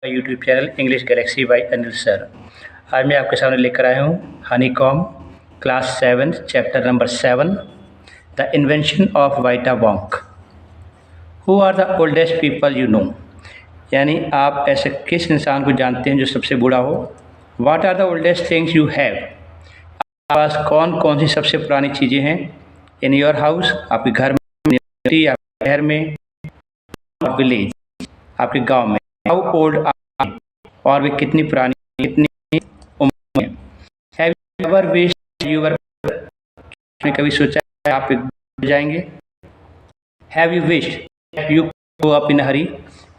YouTube channel English galaxy by Anil sir. आज मैं आपके सामने लेकर आया हूँ honeycomb class 7 chapter number 7 the invention of Vita Wonk. Who are the oldest people you know, यानी आप ऐसे किस इंसान को जानते हैं जो सबसे बूढ़ा हो। What are the oldest things you have, आपके पास कौन कौन सी सबसे पुरानी चीज़ें हैं। इन योर हाउस, आपके घर में, आपके शहर में, विलेज, आपके गांव में। हाउ ओल्ड और वे कितनी पुरानी, कितनी उम्र में। Have you ever wished you were, आपने कभी सोचा है आप एक जाएंगे। Have you wished you grow up in hurry,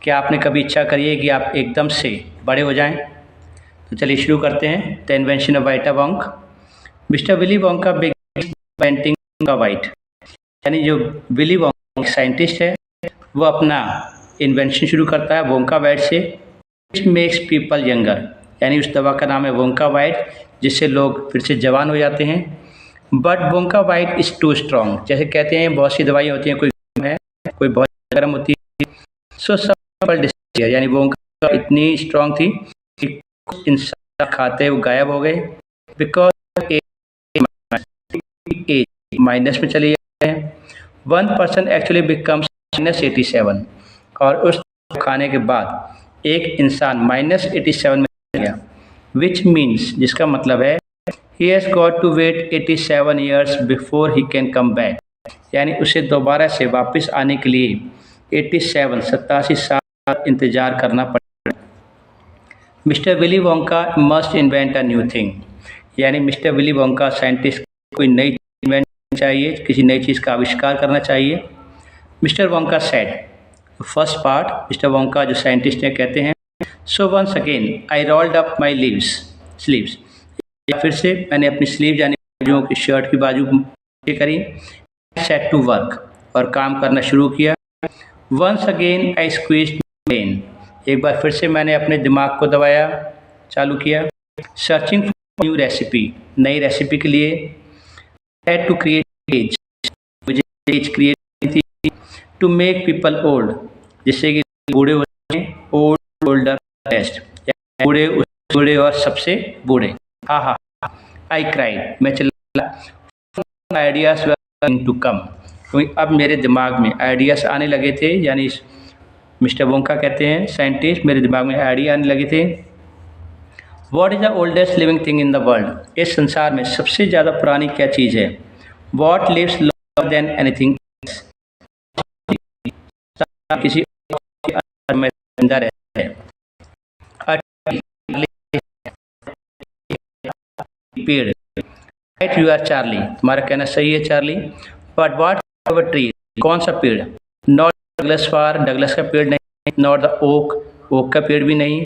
क्या आपने कभी इच्छा करी है कि आप एकदम से बड़े हो जाएं। तो चलिए शुरू करते हैं। The invention of Vita Wonk. Mister Willy Wonka began painting का वाइट, यानी जो विली वॉन्का साइंटिस्ट है वो अपना इन्वेंशन शुरू करता है वोंका वाइट से। इट मेक्स पीपल यंगर, यानी उस दवा का नाम है वोंका वाइट, जिससे लोग फिर से जवान हो जाते हैं। But Wonka Vite is too strong, जैसे कहते हैं बहुत सी दवाइयाँ होती हैं, कोई है कोई बहुत गर्म होती है। सो सब डिस्टियर, यानी वोंका इतनी स्ट्रॉन्ग थी कि कुछ इंसान खाते वो गायब हो गए। बिकॉज एज माइनस में चली जाते हैं। 1% एक्चुअली बिकम्स -87, और उस खाने के बाद एक इंसान -87 में गया। विच मीन्स, जिसका मतलब है he has got to wait 87 years before he can come back, यानी उसे दोबारा से वापस आने के लिए 87 साल इंतजार करना पड़ेगा। Mister Willy Wonka must invent a new thing, यानी मिस्टर विली वोंका साइंटिस्ट कोई नई चीज़ इन्वेंट चाहिए, किसी नई चीज़ का आविष्कार करना चाहिए। Mister Wonka said, first part Mister Wonka जो साइंटिस्ट हैं कहते हैं, so once again I rolled up my sleeves, या फिर से मैंने अपनी स्लीव यानी बाजुओं की शर्ट की बाजू करी। सेट टू वर्क, और काम करना शुरू किया। Once again I squeezed brain, एक बार फिर से मैंने अपने दिमाग को दबाया, चालू किया। सर्चिंग फॉर न्यू रेसिपी, नई रेसिपी के लिए। हैड टू क्रिएट एज, मुझे एज क्रिएट करनी थी। टू मेक पीपल ओल्ड, जिससे कि बूढ़े हो जाएं। ओल्ड ओल्डर बेस्ट, बूढ़े बूढ़े और सबसे बूढ़े। हा हा, आई क्राइड, मैं चिल्ला। आइडियाज वर टू कम, क्योंकि अब मेरे दिमाग में आइडियाज आने लगे थे, यानी मिस्टर वोंका कहते हैं साइंटिस्ट, मेरे दिमाग में आइडिया आने लगे थे। What is the oldest living thing in the world, इस संसार में सबसे ज़्यादा पुरानी क्या चीज़ है। What lives longer than anything, किसी में जिंदा रहता है। पेड़, राइट यू आर चार्ली, तुम्हारा कहना सही है Charlie. But what our tree, कौन सा पेड़। नॉट डगलस फार, डगलस का पेड़ नहीं। नॉट द ओक, ओक का पेड़ भी नहीं।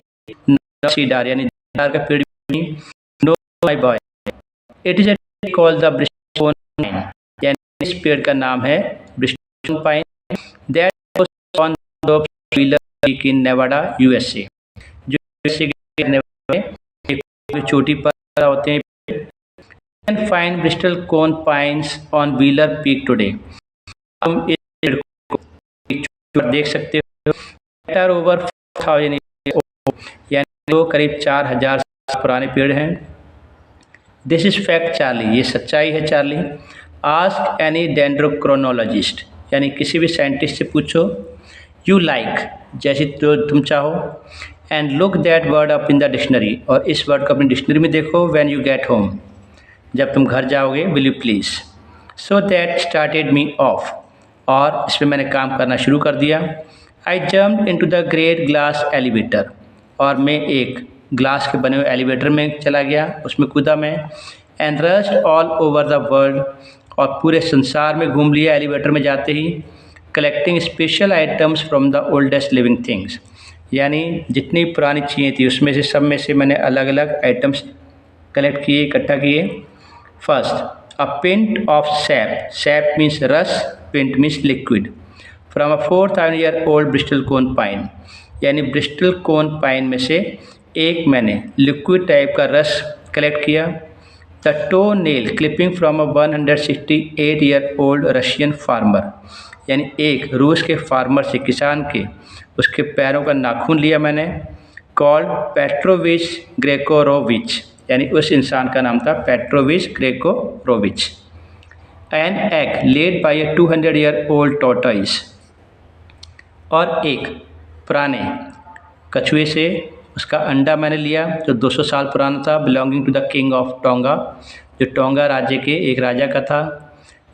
नॉट सीडार, यानी सीडार का पेड़ भी नहीं। No my boy, it is a tree called the bristle pine, यानी इस पेड़ का नाम है bristle pine. That was on the Wheeler Peak in Nevada USA, जो यूएसए के नेवाडा में एक चोटी पर होते हैं। And find Bristol cone pines on Wheeler Peak today. हम इस पेड़ को देख सकते हो। That are over 4000 years old, यानी वो करीब 4000 पुराने पेड़ हैं। This is fact चार्ली, ये सच्चाई है चार्ली। Ask any dendrochronologist, यानी किसी भी साइंटिस्ट से पूछो। You like, जैसे तो तुम चाहो। And look that word up in the dictionary, और इस वर्ड को अपनी डिक्शनरी में देखो। When you get home, जब तुम घर जाओगे। Will you please. So that started me of, और इस पर मैंने काम करना शुरू कर दिया। I jump into the Great Glass elevator, और मैं एक ग्लास के बने हुए एलिवेटर में चला गया, उसमें कूदा मैं। And rushed all over the world, और पूरे संसार में घूम लिया एलिवेटर में जाते ही। Collecting special items from the oldest living things, यानी जितनी पुरानी चीज़ें थी उसमें से सब में से मैंने अलग अलग आइटम्स कलेक्ट किए, इकट्ठा किए। First, a pint of sap. Sap means rus, pint means liquid. From a 4000-year-old Bristol cone pine, यानी ब्रिस्टल कोन पाइन में से एक मैंने लिक्विड टाइप का रस कलेक्ट किया। The toe nail clipping from a 168-year-old Russian farmer, यानी एक रूस के फार्मर से, किसान के, उसके पैरों का नाखून लिया मैंने। कॉल्ड पेट्रोविच ग्रेगोरोविच, यानी उस इंसान का नाम था Petrovitch Gregorovitch. An egg laid by a 200-year-old tortoise, और एक पुराने कछुए से उसका अंडा मैंने लिया जो 200 साल पुराना था, belonging to the king of Tonga, जो टोंगा राज्य के एक राजा का था।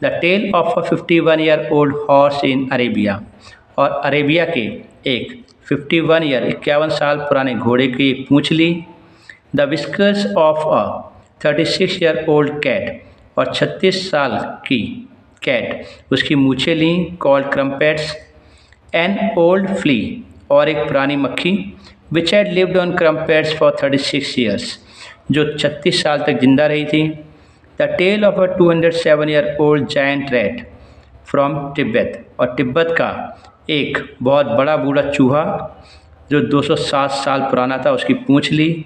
The tell of a 51-year-old horse in Arabia, और अरेबिया के एक 51 साल पुराने घोड़े की एक पूँछ ली। The whiskers of a 36-year-old cat, और 36 साल की कैट उसकी मूछें ली, called Crumpets. An old flea, और एक पुरानी मक्खी, which had lived on Crumpets for 36 years, जो 36 साल तक जिंदा रही थी। The tell of a 207-year-old giant rat from Tibet, और तिब्बत का एक बहुत बड़ा बूढ़ा चूहा जो 207 साल पुराना था उसकी पूँछ ली।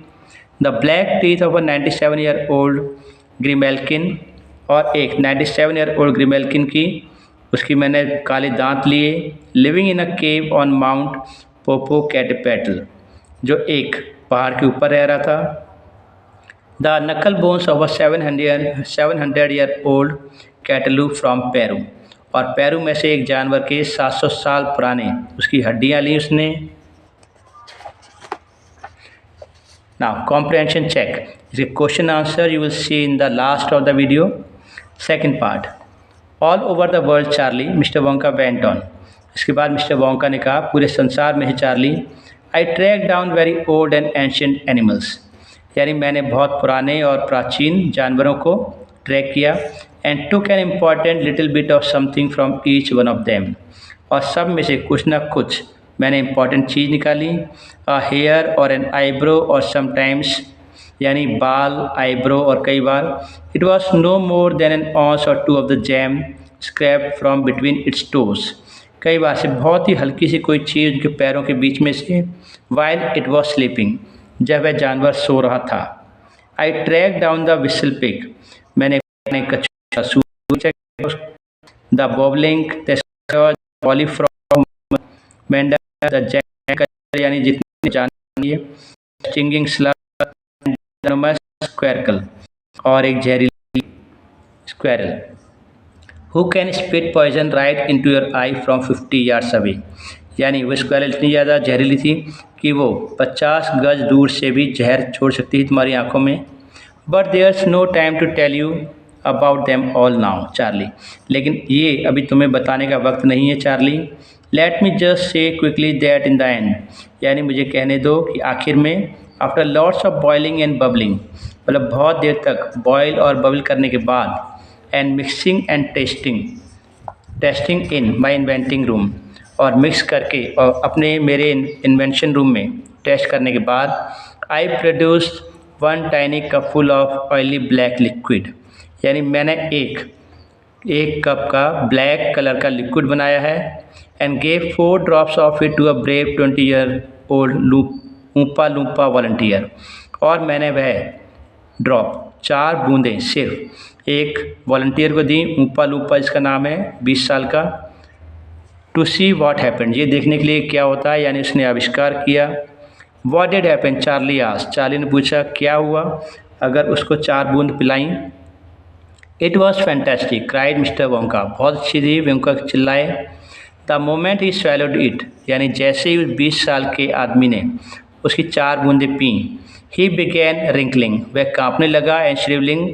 The black teeth of a 97-year-old grimalkin, और एक 97-year-old ग्रीमेल्किन की उसकी मैंने काले दांत लिए। Living in a cave on mount Popocatepetl, जो एक पहाड़ के ऊपर रह रहा था। The knuckle bones of a 700-year-old cattaloo from Peru, और पेरू में से एक जानवर के 700 साल पुराने उसकी हड्डियाँ ली उसने। नाउ कॉम्प्रहेंशन चेक, इसके question answer you will see in the last of the video. Second part, all over the world Charlie mister Wonka went on. इसके बाद मिस्टर वोंका ने कहा पूरे संसार में है Charlie. I tracked down very old and ancient animals, यानी मैंने बहुत पुराने और प्राचीन जानवरों को ट्रैक किया। And took an important little bit of something from each one of them, और सब में से कुछ ना कुछ मैंने इम्पॉर्टेंट चीज़ निकाली। A hair or an eyebrow or sometimes, यानी बाल, आईब्रो और कई बार। It was no more than an ounce or two of the jam scraped from between its toes, कई बार से बहुत ही हल्की सी कोई चीज़ उनके पैरों के बीच में से। वाइल इट वॉज स्लीपिंग, जब वह जानवर सो रहा था। I tracked down the whistle pig, मैंने द बॉबलिंग पॉलीफ्रॉम मेंढक, द जैक, यानी जितने जानिए, स्टिंगिंग स्लग, स्क्वेरकल, और एक जहरीली squirrel. Who can spit poison right into your eye from 50 yards away, यानी वो स्क्वेरल इतनी ज़्यादा जहरीली थी कि वो 50 गज दूर से भी जहर छोड़ सकती थी तुम्हारी आंखों में। But there's no time to tell you about them all now Charlie, लेकिन ये अभी तुम्हें बताने का वक्त नहीं है Charlie. Let me just say quickly that in the end, यानी मुझे कहने दो कि आखिर में, after lots of boiling and bubbling, मतलब बहुत देर तक बॉयल और बबल करने के बाद, and mixing and testing in my inventing room, और मिक्स करके और अपने मेरे इन्वेंशन रूम में टेस्ट करने के बाद, I produced 1 tiny cupful of oily black liquid, यानी मैंने एक कप का ब्लैक कलर का लिक्विड बनाया है। And gave 4 drops of it to a brave 20-year-old Oompa Loompa volunteer, और मैंने वह ड्रॉप 4 बूंदें सिर्फ एक वॉलंटियर को दी, ऊपा लूपा इसका नाम है, 20 साल का। टू सी वॉट हैपेंड, ये देखने के लिए क्या होता है, यानी उसने आविष्कार किया। What did happen Charlie asked, Charlie ने पूछा क्या हुआ अगर उसको 4 बूंद पिलाई। It was fantastic cried mister Wonka, बहुत अच्छी थी, वोंका चिल्लाए। द मोमेंट ही स्वैलोड इट, यानी जैसे ही 20 साल के आदमी ने उसकी 4 बूंदें पी, ही बिगैन रिंकलिंग, वह काँपने लगा, एंड श्रिवलिंग,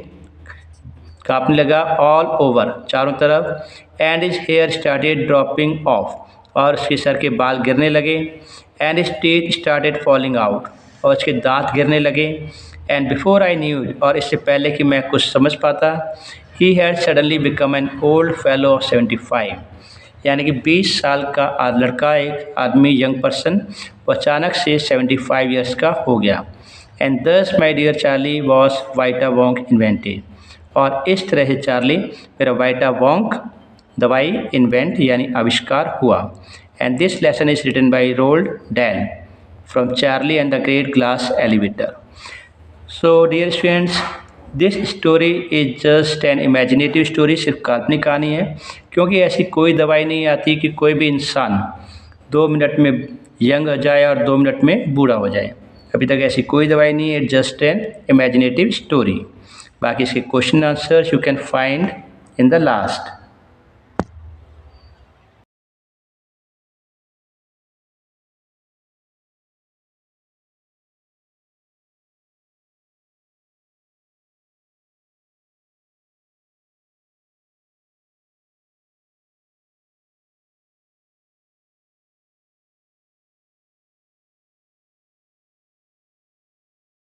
काँपने लगा, ऑल ओवर, चारों तरफ। And his hair started dropping off, और उसके सर के बाल गिरने लगे। And his teeth started falling out, और उसके दांत गिरने लगे। एंड बिफोर आई न्यू, और इससे पहले कि मैं कुछ समझ पाता, he had suddenly become an old fellow of 75, यानी कि 20 साल का लड़का, एक आदमी, यंग पर्सन, वो अचानक से 75 ईयर्स का हो गया। And thus my dear Charlie was Vita Wonk invented, और इस तरह से चार्ली मेरा वाइटा वोंक दवाई इन्वेंट यानी आविष्कार हुआ। And this lesson is written by Roald Dahl from Charlie and the Great Glass Elevator. So dear students, this story is just an imaginative story, सिर्फ काल्पनिक कहानी है, क्योंकि ऐसी कोई दवाई नहीं आती कि कोई भी इंसान 2 मिनट में यंग हो जाए और 2 मिनट में बूढ़ा हो जाए। अभी तक ऐसी कोई दवाई नहीं है, जस्ट एन इमेजिनेटिव स्टोरी। बाकी इसके question answer you can find in the last.